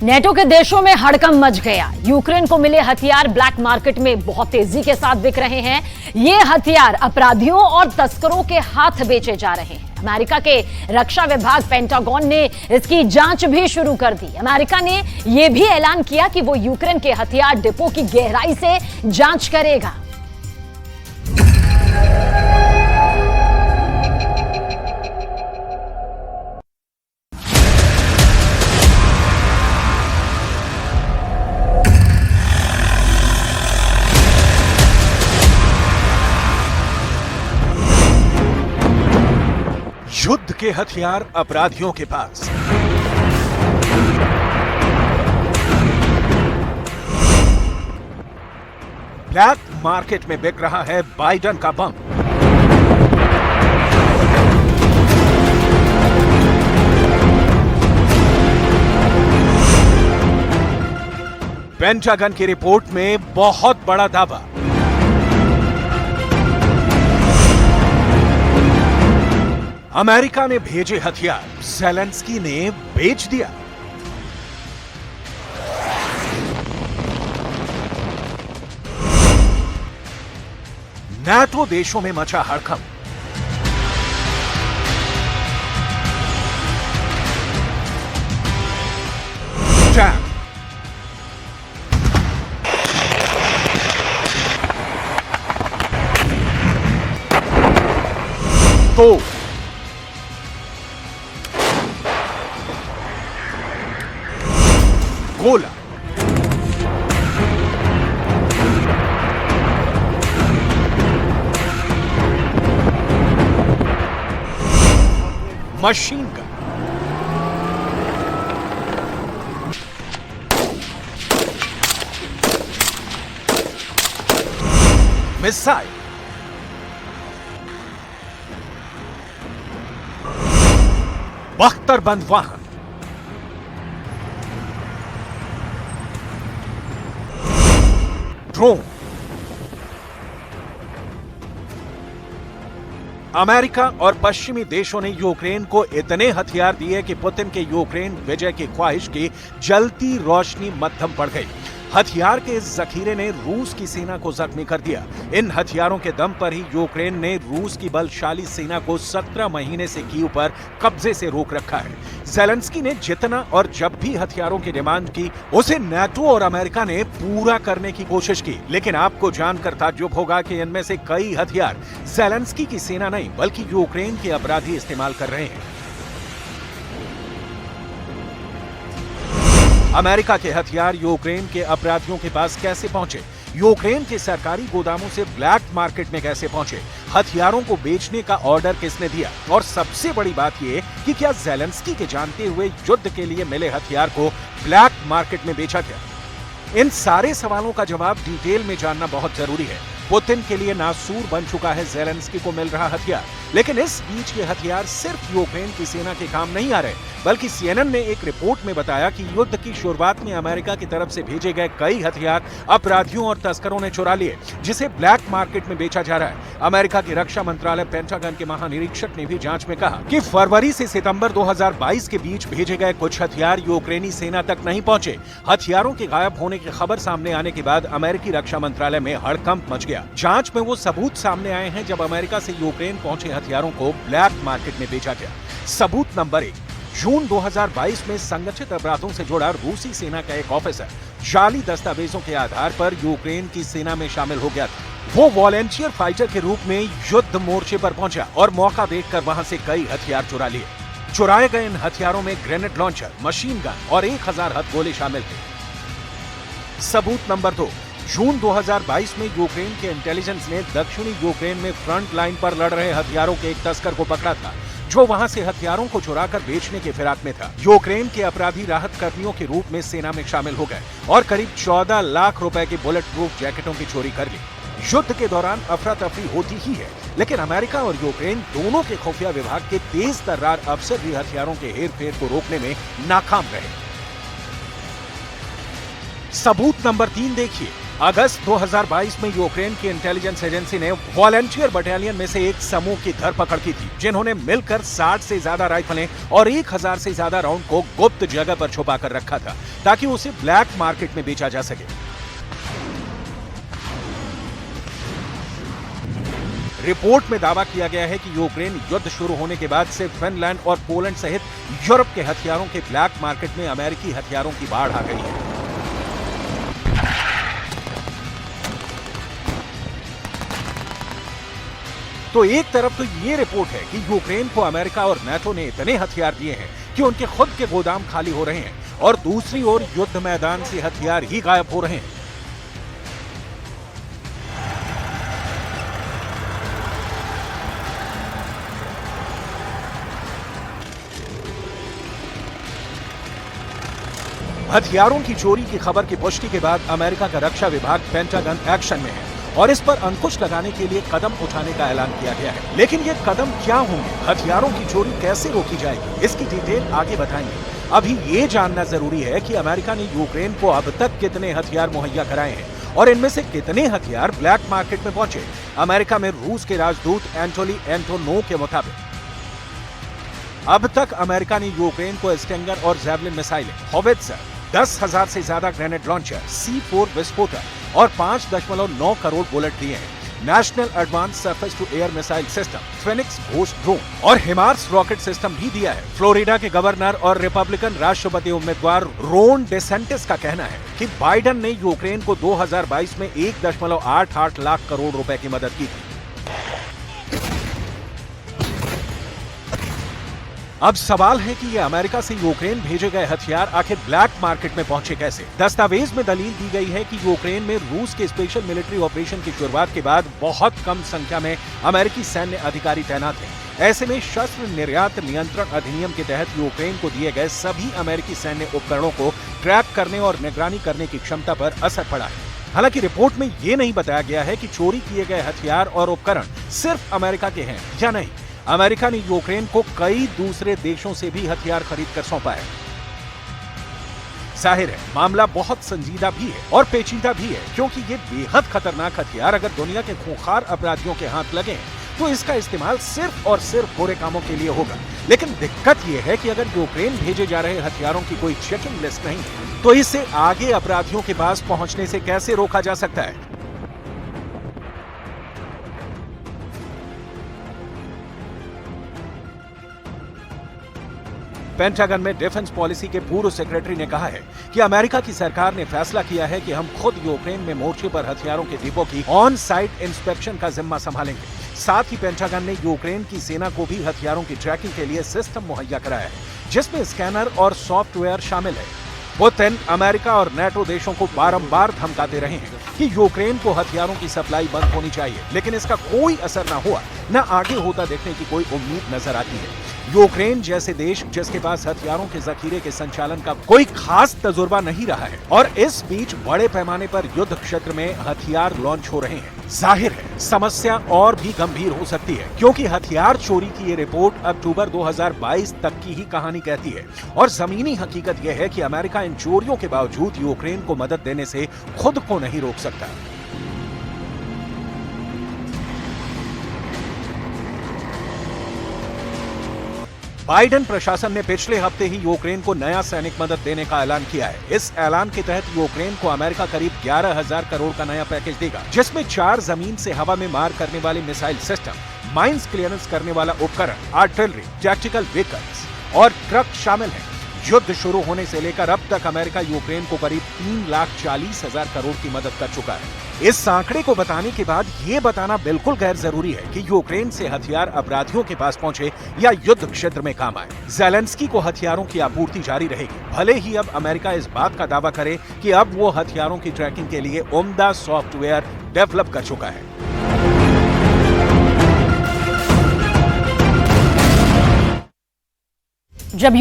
NATO के देशों में हड़कंप मच गया। यूक्रेन को मिले हथियार ब्लैक मार्केट में बहुत तेजी के साथ बिक रहे हैं। ये हथियार अपराधियों और तस्करों के हाथ बेचे जा रहे हैं। अमेरिका के रक्षा विभाग पेंटागन ने इसकी जांच भी शुरू कर दी। अमेरिका ने यह भी ऐलान किया कि वो यूक्रेन के हथियार डिपो की गहराई से जांच करेगा। युद्ध के हथियार अपराधियों के पास। ब्लैक मार्केट में बिक रहा है बाइडन का बम। पेंटागन की रिपोर्ट में बहुत बड़ा दावा। अमेरिका ने भेजे हथियार ज़ेलेंस्की ने बेच दिया। नाटो देशों में मचा हड़कंप। टैंक, तो गोला, मशीन गन, मिसाइल, बख्तरबंद वाहन, ड्रोन। अमेरिका और पश्चिमी देशों ने यूक्रेन को इतने हथियार दिए कि पुतिन के यूक्रेन विजय की ख्वाहिश की जलती रोशनी मध्यम पड़ गई। हथियार के इस जखीरे ने रूस की सेना को जख्मी कर दिया। इन हथियारों के दम पर ही यूक्रेन ने रूस की बलशाली सेना को 17 महीने से कीव पर कब्जे से रोक रखा है। ज़ेलेंस्की ने जितना और जब भी हथियारों की डिमांड की, उसे नाटो और अमेरिका ने पूरा करने की कोशिश की। लेकिन आपको जानकर ताज्जुब होगा कि इनमें से कई हथियार ज़ेलेंस्की की सेना नहीं बल्कि यूक्रेन के अपराधी इस्तेमाल कर रहे हैं। अमेरिका के हथियार यूक्रेन के अपराधियों के पास कैसे पहुंचे? यूक्रेन के सरकारी गोदामों से ब्लैक मार्केट में कैसे पहुंचे? हथियारों को बेचने का ऑर्डर किसने दिया? और सबसे बड़ी बात यह कि क्या ज़ेलेंस्की के जानते हुए युद्ध के लिए मिले हथियार को ब्लैक मार्केट में बेचा गया? इन सारे सवालों का जवाब डिटेल में जानना बहुत जरूरी है। पुतिन के लिए नासूर बन चुका है ज़ेलेंस्की को मिल रहा हथियार, लेकिन इस बीच ये हथियार सिर्फ यूक्रेन की सेना के काम नहीं आ रहे, बल्कि सीएनएन ने एक रिपोर्ट में बताया कि युद्ध की शुरुआत में अमेरिका की तरफ से भेजे गए कई हथियार अपराधियों और तस्करों ने चुरा लिए, जिसे ब्लैक मार्केट में बेचा जा रहा है। अमेरिका की रक्षा मंत्रालय पेंटागन के महानिरीक्षक ने भी जांच में कहा कि फरवरी से सितंबर 2022 के बीच भेजे गए कुछ हथियार यूक्रेनी सेना तक नहीं पहुंचे। हथियारों के गायब होने की खबर सामने आने के बाद अमेरिकी रक्षा मंत्रालय में हड़कंप मच गया। जांच में वो सबूत सामने आए हैं जब अमेरिका से यूक्रेन पहुंचे हथियारों को ब्लैक मार्केट में बेचा गया। सबूत नंबर 1, जून 2022 में संगठित अपराधों से जुड़ा रूसी सेना का एक ऑफिसर जाली दस्तावेजों के आधार पर यूक्रेन की सेना में शामिल हो गया था। वो वॉलंटियर फाइटर के रूप में युद्ध मोर्चे पर पहुंचा और मौका देखकर वहां से कई हथियार चुरा लिए। चुराए गए इन हथियारों में ग्रेनेड लॉन्चर, मशीन गन और 1000 हथगोले शामिल थे। सबूत नंबर 2, जून 2022 में यूक्रेन के इंटेलिजेंस ने दक्षिणी यूक्रेन में फ्रंट लाइन पर लड़ रहे हथियारों के एक तस्कर को पकड़ा था, जो वहां से हथियारों को चुराकर बेचने के फिराक में था। यूक्रेन के अपराधी राहत कर्मियों के रूप में सेना में शामिल हो गए और करीब 14 लाख रुपए की बुलेट प्रूफ जैकेटों की चोरी कर ली। युद्ध के दौरान अफरा तफरी होती ही है, लेकिन अमेरिका और यूक्रेन दोनों के खुफिया विभाग के तेज तर्रार अफसर भी हथियारों के हेरफेर को रोकने में नाकाम रहे। सबूत नंबर 3 देखिए, अगस्त 2022 में यूक्रेन की इंटेलिजेंस एजेंसी ने वॉलंटियर बटालियन में से एक समूह की धरपकड़ की थी, जिन्होंने मिलकर 60 से ज्यादा राइफलें और 1000 से ज्यादा राउंड को गुप्त जगह पर छुपा कर रखा था, ताकि उसे ब्लैक मार्केट में बेचा जा सके। रिपोर्ट में दावा किया गया है कि यूक्रेन युद्ध शुरू होने के बाद से फिनलैंड और पोलैंड सहित यूरोप के हथियारों के ब्लैक मार्केट में अमेरिकी हथियारों की बाढ़ आ गई है। तो एक तरफ तो ये रिपोर्ट है कि यूक्रेन को अमेरिका और नाटो ने इतने हथियार दिए हैं कि उनके खुद के गोदाम खाली हो रहे हैं, और दूसरी ओर युद्ध मैदान से हथियार ही गायब हो रहे हैं। हथियारों की चोरी की खबर की पुष्टि के बाद अमेरिका का रक्षा विभाग पेंटागन एक्शन में है और इस पर अंकुश लगाने के लिए कदम उठाने का ऐलान किया गया है। लेकिन ये कदम क्या होंगे, हथियारों की चोरी कैसे रोकी जाएगी, इसकी डिटेल आगे बताएंगे। अभी ये जानना जरूरी है कि अमेरिका ने यूक्रेन को अब तक कितने हथियार मुहैया कराए हैं और इनमें से कितने हथियार ब्लैक मार्केट में पहुंचे। अमेरिका में रूस के राजदूत एंटोनी एंटोनोव के मुताबिक अब तक अमेरिका ने यूक्रेन को स्टिंगर और जैवलिन मिसाइलें, हॉवित्जर, 10,000 से ज्यादा ग्रेनेड लॉन्चर, C4 विस्फोटक और 5.9 करोड़ बुलेट दिए हैं। National advance surface to air missile system, phoenix ghost drone और हिमार्स रॉकेट सिस्टम भी दिया है। फ्लोरिडा के गवर्नर और रिपब्लिकन राष्ट्रपति उम्मीदवार रोन डेसेंटिस का कहना है कि बाइडेन ने यूक्रेन को 2022 में 1.88 लाख करोड़ रुपए की मदद की थी। अब सवाल है कि ये अमेरिका से यूक्रेन भेजे गए हथियार आखिर ब्लैक मार्केट में पहुंचे कैसे। दस्तावेज में दलील दी गई है कि यूक्रेन में रूस के स्पेशल मिलिट्री ऑपरेशन की शुरुआत के बाद बहुत कम संख्या में अमेरिकी सैन्य अधिकारी तैनात हैं। ऐसे में शस्त्र निर्यात नियंत्रण अधिनियम के तहत यूक्रेन को दिए गए सभी अमेरिकी सैन्य उपकरणों को ट्रैक करने और निगरानी करने की क्षमता पर असर पड़ा है। हालांकि रिपोर्ट में ये नहीं बताया गया है कि चोरी किए गए हथियार और उपकरण सिर्फ अमेरिका के हैं या नहीं। अमेरिका ने यूक्रेन को कई दूसरे देशों से भी हथियार खरीद कर सौंपा है। जाहिर है मामला बहुत संजीदा भी है और पेचीदा भी है, क्योंकि ये बेहद खतरनाक हथियार अगर दुनिया के खूंखार अपराधियों के हाथ लगे तो इसका इस्तेमाल सिर्फ और सिर्फ बुरे कामों के लिए होगा। लेकिन दिक्कत यह है कि अगर यूक्रेन भेजे जा रहे हथियारों की कोई चेकिंग लिस्ट नहीं है तो इसे आगे अपराधियों के पास पहुंचने से कैसे रोका जा सकता है। पेंटागन में डिफेंस पॉलिसी के पूर्व सेक्रेटरी ने कहा है कि अमेरिका की सरकार ने फैसला किया है कि हम खुद यूक्रेन में मोर्चे पर हथियारों के डिपो की ऑन साइट इंस्पेक्शन का जिम्मा संभालेंगे। साथ ही पेंटागन ने यूक्रेन की सेना को भी हथियारों की ट्रैकिंग के लिए सिस्टम मुहैया कराया है, जिसमें स्कैनर और सॉफ्टवेयर शामिल है। पुतिन अमेरिका और नाटो देशों को बारंबार धमकाते रहे हैं कि यूक्रेन को हथियारों की सप्लाई बंद होनी चाहिए, लेकिन इसका कोई असर न हुआ, न आगे होता देखने की कोई उम्मीद नजर आती है। यूक्रेन जैसे देश जिसके पास हथियारों के जखीरे के संचालन का कोई खास तजुर्बा नहीं रहा है, और इस बीच बड़े पैमाने पर युद्ध क्षेत्र में हथियार लॉन्च हो रहे हैं। जाहिर है समस्या और भी गंभीर हो सकती है, क्योंकि हथियार चोरी की ये रिपोर्ट अक्टूबर 2022 तक की ही कहानी कहती है, और जमीनी हकीकत यह है कि अमेरिका इन चोरियों के बावजूद यूक्रेन को मदद देने से खुद को नहीं रोक सकता। बाइडेन प्रशासन ने पिछले हफ्ते ही यूक्रेन को नया सैनिक मदद देने का ऐलान किया है। इस ऐलान के तहत यूक्रेन को अमेरिका करीब 11,000 करोड़ का नया पैकेज देगा, जिसमें 4 जमीन से हवा में मार करने वाली मिसाइल सिस्टम, माइंस क्लियरेंस करने वाला उपकरण, आर्टिलरी, टैक्टिकल व्हीकल्स और ट्रक शामिल हैं। युद्ध शुरू होने से लेकर अब तक अमेरिका यूक्रेन को करीब 3,40,000 करोड़ की मदद कर चुका है। इस आंकड़े को बताने के बाद ये बताना बिल्कुल गैर जरूरी है कि यूक्रेन से हथियार अपराधियों के पास पहुंचे या युद्ध क्षेत्र में काम आए। ज़ेलेंस्की को हथियारों की आपूर्ति जारी रहेगी, भले ही अब अमेरिका इस बात का दावा करे कि अब वो हथियारों की ट्रैकिंग के लिए उम्दा सॉफ्टवेयर डेवलप कर चुका है। जब